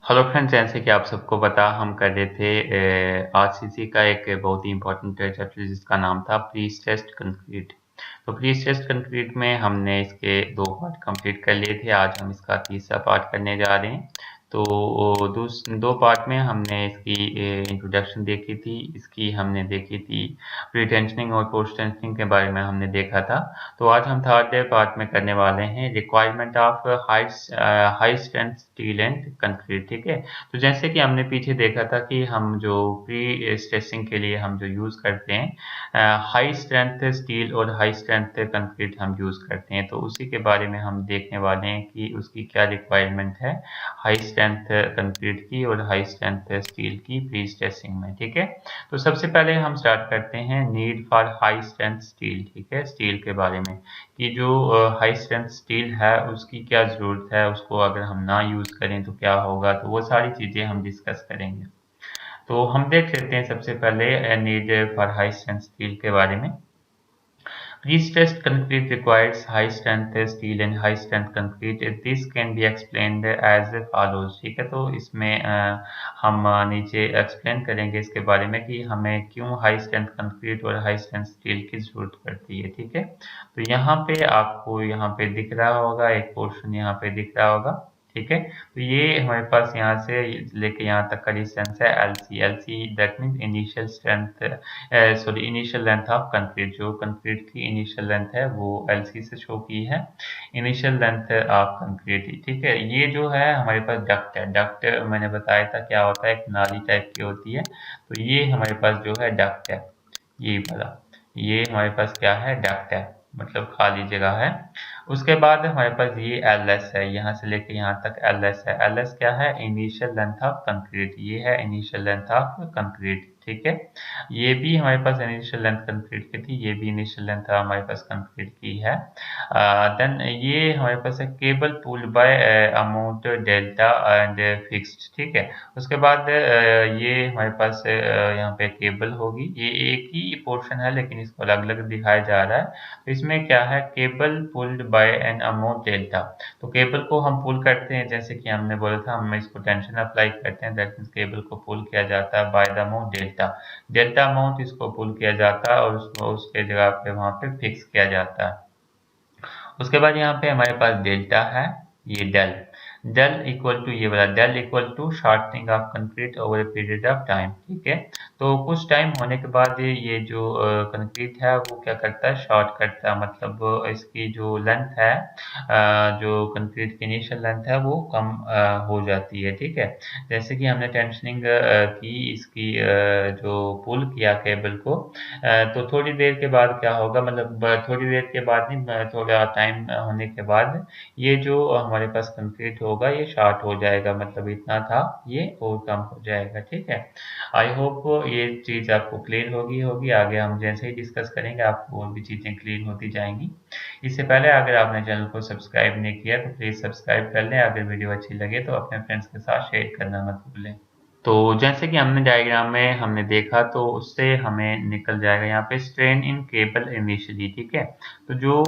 Hello friends, जैसे कि आप सबको पता हम कर रहे थे आरसीसी का एक बहुत ही इंपॉर्टेंट चैप्टर जिसका नाम था प्री स्ट्रेस्ड कंक्रीट। तो प्री स्ट्रेस्ड कंक्रीट में हमने इसके 2 पार्ट कंप्लीट कर लिए थे। आज हम इसका तीसरा पार्ट करने जा रहे हैं। तो 2 पार्ट में हमने इसकी इंट्रोडक्शन देखी थी, इसकी हमने देखी थी प्री टेंशनिंग और पोस्ट टेंशनिंग के बारे में हमने देखा था। तो आज हम थर्ड पार्ट में करने वाले हैं requirement of high strength steel and concrete. ठीक है, तो जैसे कि हमने पीछे देखा था कि हम जो प्री स्ट्रेसिंग के लिए हम जो यूज़ करते हैं हाई स्ट्रेंथ स्टील और हाई स्ट्रेंथ कंक्रीट हम यूज़ करते हैं, तो उसी के बारे में हम देखने वाले हैं कि उसकी क्या रिक्वायरमेंट है हाई स्ट्रेंथ कंक्रीट की और हाई स्ट्रेंथ स्टील की प्री स्ट्रेसिंग में। ठीक है, तो सबसे पहले हम स्टार्ट करते हैं need for high strength steel. ठीक है, स्टील के बारे में कि जो हाई स्ट्रेंथ स्टील है उसकी क्या ज़रूरत है, उसको अगर हम ना यूज़ करें तो क्या होगा, तो वो सारी चीज़ें हम डिस्कस करेंगे। तो हम देख लेते हैं सबसे पहले need for high strength steel के बारे में। Pre-stressed concrete requires high strength steel and high strength concrete. This can be explained as follows. ठीक है, तो इसमें हम नीचे एक्सप्लेन करेंगे इसके बारे में कि हमें क्यों हाई स्ट्रेंथ कंक्रीट और हाई स्ट्रेंथ स्टील की जरूरत पड़ती है। ठीक है, तो यहाँ पे आपको यहाँ पे दिख रहा होगा, एक पोर्शन यहाँ पे दिख रहा होगा। ठीक है, तो ये हमारे पास यहाँ से लेके यहाँ तक का डिस्टेंस है L see that means initial strength sorry initial length of concrete. जो कंक्रीट की इनिशियल लेंथ है वो एलसी से शो की है, इनिशियल लेंथ ऑफ कंक्रीट। ठीक है, ये जो है हमारे पास डक्ट है। डक्ट मैंने बताया था क्या होता है, एक नाली टाइप की होती है। तो ये हमारे पास जो है डक्ट है, ये वाला, ये हमारे पास क्या है, डक्ट है, मतलब खाली जगह है। उसके बाद हमारे पास ये एल एस है, यहाँ से लेके यहाँ तक एल एस है। एल एस क्या है, इनिशियल लेंथ ऑफ कंक्रीट, ये है इनिशियल लेंथ ऑफ कंक्रीट। ठीक है, ये भी हमारे पास इनिशियल लेंथ कंक्रीट की थी, ये भी इनिशियल लेंथ हमारे पास कंक्रीट की है। देन ये हमारे पास है cable pulled bye amount delta and fixed. ठीक है, उसके बाद ये हमारे पास यहाँ पे केबल होगी, ये एक ही पोर्शन है लेकिन इसको अलग अलग दिखाया जा रहा है। तो इसमें क्या है, cable pulled bye an amount delta. तो केबल को हम पुल करते हैं, जैसे कि हमने बोला था हम इसको टेंशन अप्लाई करते हैं, दैट मीन्स केबल को पुल किया जाता है by the amount delta. Delta amount इसको पुल किया जाता है और उसको उसके जगह पे वहां पे फिक्स किया जाता है। उसके बाद यहाँ पे हमारे पास डेल्टा है, ये डेल, डेल इक्वल टू ये वाला del equal to shortening of concrete over a period of time. ठीक है, तो कुछ टाइम होने के बाद ये जो कंक्रीट है वो क्या करता है, शॉर्ट करता है, मतलब इसकी जो लेंथ है जो कंक्रीट की इनिशियल लेंथ है वो कम हो जाती है। ठीक है, जैसे कि हमने टेंशनिंग की इसकी जो पुल किया केबल को, तो थोड़ी देर के बाद क्या होगा, मतलब थोड़ी देर के बाद नहीं, थोड़ा टाइम होने के बाद ये जो हमारे पास कंक्रीट होगा ये शॉर्ट हो जाएगा, मतलब इतना था ये और कम हो जाएगा। ठीक है, आई होप ये चीज़ आपको क्लियर होगी। आगे हम जैसे ही डिस्कस करेंगे आपको और भी चीज़ें क्लियर होती जाएंगी। इससे पहले अगर आपने चैनल को सब्सक्राइब नहीं किया तो प्लीज़ सब्सक्राइब कर लें। अगर वीडियो अच्छी लगे तो अपने फ्रेंड्स के साथ शेयर करना मत भूलें। तो जैसे कि हमने डायग्राम में हमने देखा, तो उससे हमें निकल जाएगा यहाँ पे स्ट्रेन इन केबल इनिशियली। ठीक है, तो जो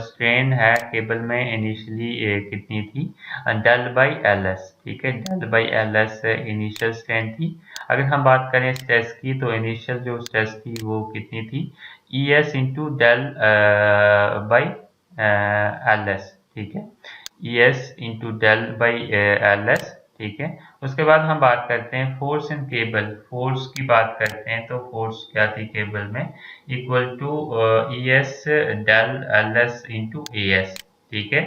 स्ट्रेन है केबल में इनिशियली कितनी थी, डेल बाई एल एस। ठीक है, del by L S initial strain थी। अगर हम बात करें स्ट्रेस की, तो इनिशियल जो स्ट्रेस थी वो कितनी थी, E S into del by L S. ठीक है, E S into del by L S. ठीक है, उसके बाद हम बात करते हैं फोर्स इन केबल। फोर्स की बात करते हैं तो फोर्स क्या थी केबल में, equal to E S del L S into A S. ठीक है,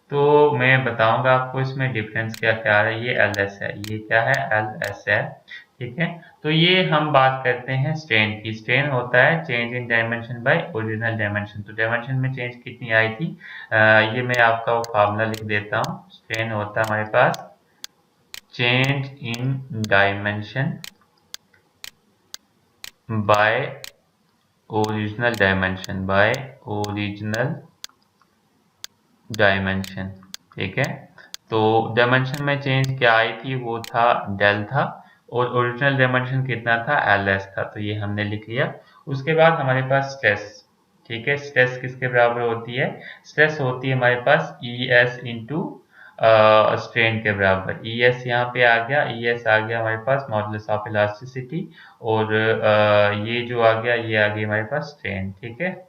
तो मैं बताऊंगा आपको इसमें डिफरेंस क्या क्या है। ये एल एस है, ये क्या है, एल एस है। ठीक है, तो ये हम बात करते हैं स्ट्रेन की। स्ट्रेन होता है change in dimension by original dimension. तो डायमेंशन में चेंज कितनी आई थी, ये मैं आपका फार्मूला लिख देता हूँ। स्ट्रेन होता है हमारे पास change in dimension by original dimension। ठीक है, तो डायमेंशन में चेंज क्या आई थी, वो था डेल था, और ओरिजिनल डायमेंशन कितना था, एल एस था। तो ये हमने लिख लिया। उसके बाद हमारे पास स्ट्रेस। ठीक है, स्ट्रेस किसके बराबर होती है, स्ट्रेस होती है हमारे पास ई एस इंटू स्ट्रेन के बराबर। ES यहाँ पे आ गया, ES आ गया हमारे पास मॉडुलस ऑफ इलास्टिसिटी, और ये जो आ गया ये आ गई हमारे पास स्ट्रेन। ठीक है,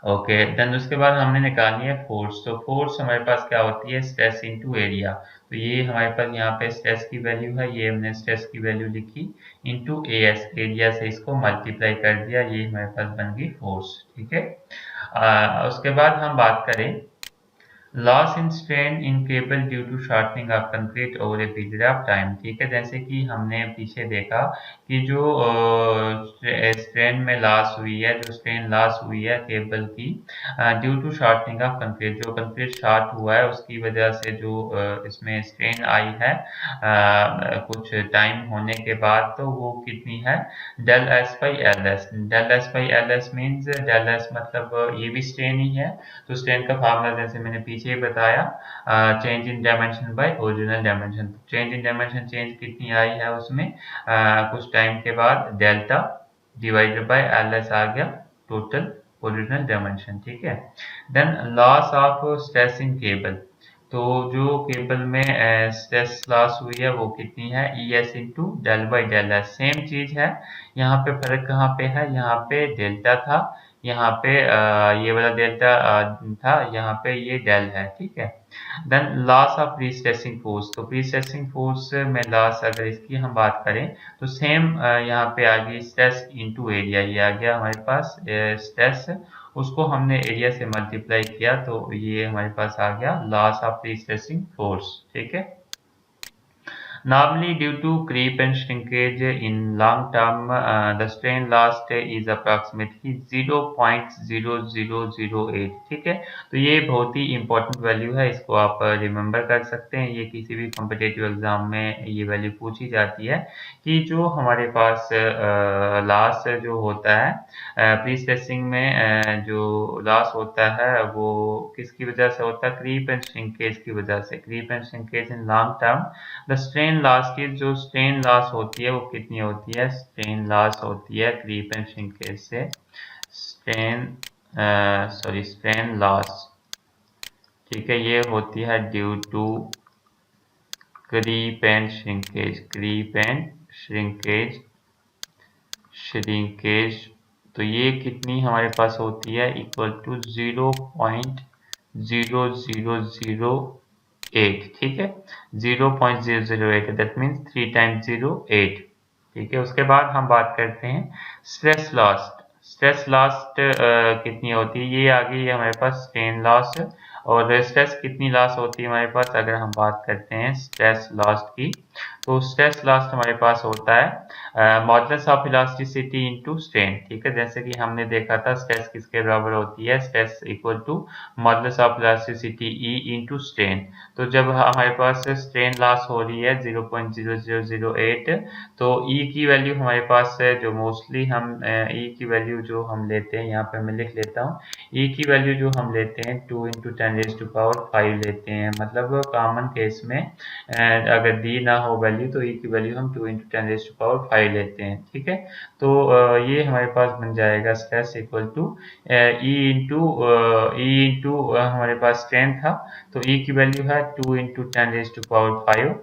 ओके। देन उसके बाद हमने निकालनी है फोर्स। तो फोर्स हमारे पास क्या होती है, स्ट्रेस इनटू एरिया। तो ये हमारे पास यहाँ पे स्ट्रेस की वैल्यू है, ये हमने स्ट्रेस की वैल्यू लिखी, इनटू एस, एरिया से इसको मल्टीप्लाई कर दिया, ये हमारे पास बन गई फोर्स। ठीक है, उसके बाद हम बात करें loss in strain in cable due to shortening of concrete over a period of time. ठीक है, जैसे कि हमने पीछे देखा कि जो स्ट्रेन में लॉस हुई है, जो स्ट्रेन लॉस हुई है केबल की due to shortening of concrete, जो कंक्रीट शॉर्ट हुआ है उसकी वजह से जो इसमें स्ट्रेन आई है कुछ टाइम होने के बाद, तो वो कितनी है, del S by L S. Del S by L S means, del S मतलब ये भी स्ट्रेन ही है, तो स्ट्रेन का फार्मूला जैसे मैंने पीछे ही बताया, change in dimension by original dimension. Change in dimension change कितनी आई है उसमें कुछ टाइम के बाद, delta divided by L S आ गया टोटल ओरिजिनल डायमेंशन। ठीक है, then loss of stress in cable. तो जो केबल में स्ट्रेस लॉस हुई है वो कितनी है, E S into del by del S. Same चीज है, यहाँ पे फर्क कहाँ पे है, यहाँ पे डेल्टा था, यहाँ पे ये वाला डेल्टा था, यहाँ पे ये डेल है। ठीक है, then loss of prestressing force. तो प्री स्ट्रेसिंग फोर्स में लॉस अगर इसकी हम बात करें तो सेम यहाँ पे आ गई स्ट्रेस इनटू एरिया, ये आ गया हमारे पास स्ट्रेस, उसको हमने एरिया से मल्टीप्लाई किया तो ये हमारे पास आ गया loss of prestressing force. ठीक है, normally due to creep and shrinkage in long term the strain loss is approximately 0.0008। ठीक है, तो ये बहुत ही इंपॉर्टेंट वैल्यू है, इसको आप रिमेंबर कर सकते हैं, ये किसी भी कॉम्पिटेटिव एग्जाम में ये वैल्यू पूछी जाती है कि जो हमारे पास लॉस जो होता है प्री स्ट्रेसिंग में जो लॉस होता है वो किसकी वजह से होता है, क्रीप एंड श्रिंकेज की वजह से। Creep and shrinkage in long term, the strain loss की जो स्ट्रेन लॉस होती है वो कितनी होती है, स्ट्रेन लॉस होती है क्रीप एंड श्रिंकेज से, स्ट्रेन लॉस। ठीक है, ये होती है due to creep and shrinkage, creep and shrinkage, shrinkage. तो ये कितनी हमारे पास होती है, इक्वल टू 0.0008। ठीक है, 0.008, दैट मीन्स 3 टाइम्स 0 8। ठीक है, उसके बाद हम बात करते हैं स्ट्रेस लॉस। स्ट्रेस लॉस कितनी होती है, ये आ गई है हमारे पास स्ट्रेन लॉस, और स्ट्रेस कितनी लॉस होती है हमारे पास, अगर हम बात करते हैं स्ट्रेस लॉस की, तो स्ट्रेस लॉस हमारे पास होता है modulus of elasticity into strain. ठीक है, जैसे कि हमने देखा था स्ट्रेस किसके बराबर होती है, stress equal to modulus of elasticity E into strain. तो जब हमारे पास स्ट्रेन लॉस हो रही है 0.0008, तो ई की वैल्यू हमारे पास जो मोस्टली हम ई की वैल्यू जो हम लेते हैं, यहाँ पे मैं लिख लेता हूँ, ई की वैल्यू जो हम लेते हैं 2 इंटू 10⁵ लेते हैं, मतलब कॉमन केस में अगर दी ना हो वैल्यू तो ई की वैल्यू हम 2 इंटू 10⁵ लेते हैं। ठीक है, तो ये हमारे पास बन जाएगा stress equal to E into हमारे पास स्ट्रेन था, तो ई की वैल्यू है 2 इंटू 10⁵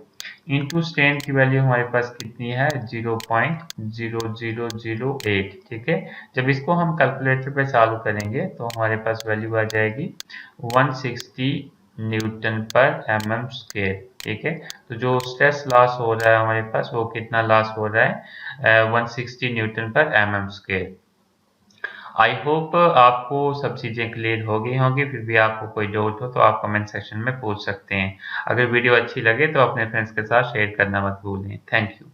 इंटू स्ट्रेन की वैल्यू हमारे पास कितनी है 0.0008। ठीक है, जब इसको हम कैलकुलेटर पे चालू करेंगे तो हमारे पास वैल्यू आ जाएगी 160 न्यूटन पर mm स्क्वायर। ठीक है, तो जो स्ट्रेस लॉस हो रहा है हमारे पास वो कितना लॉस हो रहा है 160 न्यूटन पर mm स्क्वायर। आई होप आपको सब चीज़ें क्लियर हो गई होंगी, फिर भी आपको कोई डाउट हो तो आप कमेंट सेक्शन में पूछ सकते हैं। अगर वीडियो अच्छी लगे तो अपने फ्रेंड्स के साथ शेयर करना मत भूलें। Thank you.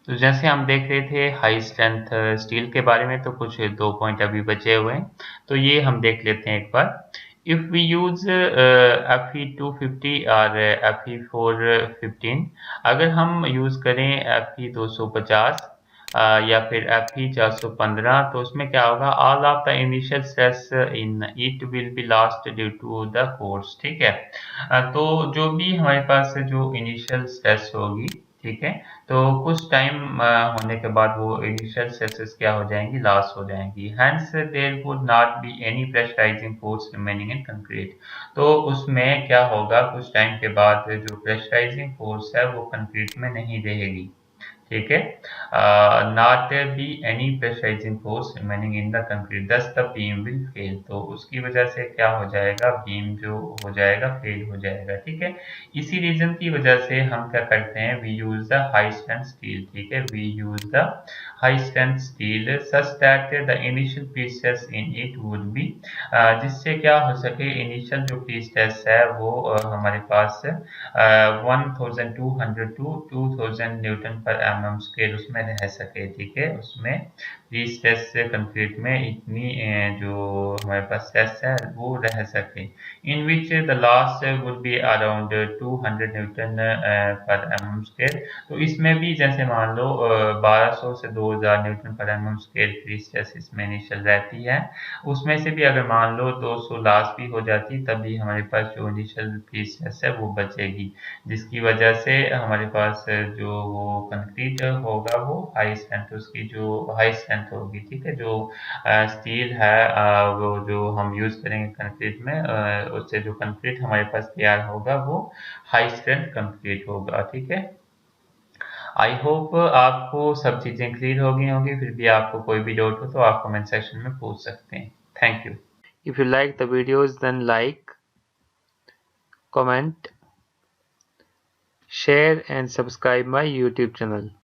तो जैसे हम देख रहे थे हाई स्ट्रेंथ स्टील के बारे में, तो कुछ 2 पॉइंट अभी बचे हुए हैं, तो ये हम देख लेते हैं एक बार। इफ वी यूज Fe250 और Fe415, अगर हम यूज करें Fe250 या फिर Fe415, तो उसमें क्या होगा, all of the initial stress in it will be lost due to the force. ठीक है, तो जो भी हमारे पास जो इनिशियल स्ट्रेस होगी, ठीक है। तो कुछ टाइम होने के बाद वो इनिशियल स्ट्रेसेस क्या हो जाएंगी, लॉस हो जाएंगी। Hence there would not be any pressurising force remaining in concrete. तो उसमें क्या होगा, कुछ टाइम के बाद जो प्रेशराइजिंग फोर्स है वो कंक्रीट में नहीं रहेगी, ठीक है। Not be any pressurising force remaining in the concrete दस द बीम विल फेल। तो उसकी वजह से क्या हो जाएगा, बीम जो हो जाएगा फेल हो जाएगा, ठीक है। इसी रीजन की वजह से हम क्या करते हैं, we use the high strength steel, ठीक है। We use the high strength steel such that the initial prestress in it would be, जिससे क्या हो सके, इनिशियल जो प्री स्ट्रेस है वो हमारे पास 1200 टू 2000 न्यूटन पर एम स्क्वायर उसमें रह सके, ठीक है। उसमें प्री स्ट्रेस कंक्रीट में इतनी जो हमारे पास स्ट्रेस है वो रह सके, in which the loss would be around 200 newton पर एम स्क्वायर। तो इसमें भी जैसे मान लो 1200 से 2000 न्यूटन पर एम स्क्वायर प्री स्ट्रेस इसमें इनिशियल रहती है। उसमें से भी अगर मान लो 200 लॉस भी हो जाती तब भी हमारे पास जो इनिशियल प्री स्ट्रेस है वो बचेगी, जिसकी वजह से हमारे पास जो वो कंक्रीट होगा वो हाई स्ट्रेंथ, उसकी जो हाई स्ट्रेंथ होगी, ठीक है। जो स्टील है वो जो हम यूज करेंगे कंक्रीट में, उससे जो कंक्रीट हमारे पास तैयार होगा वो हाई स्ट्रेंथ कंक्रीट होगा, ठीक है। आई होप आपको सब चीजें क्लियर हो गई होंगी। फिर भी आपको कोई भी डाउट हो तो आप कमेंट सेक्शन में पूछ सकते हैं। Thank you. If you like the videos then like, comment, share and subscribe my YouTube channel.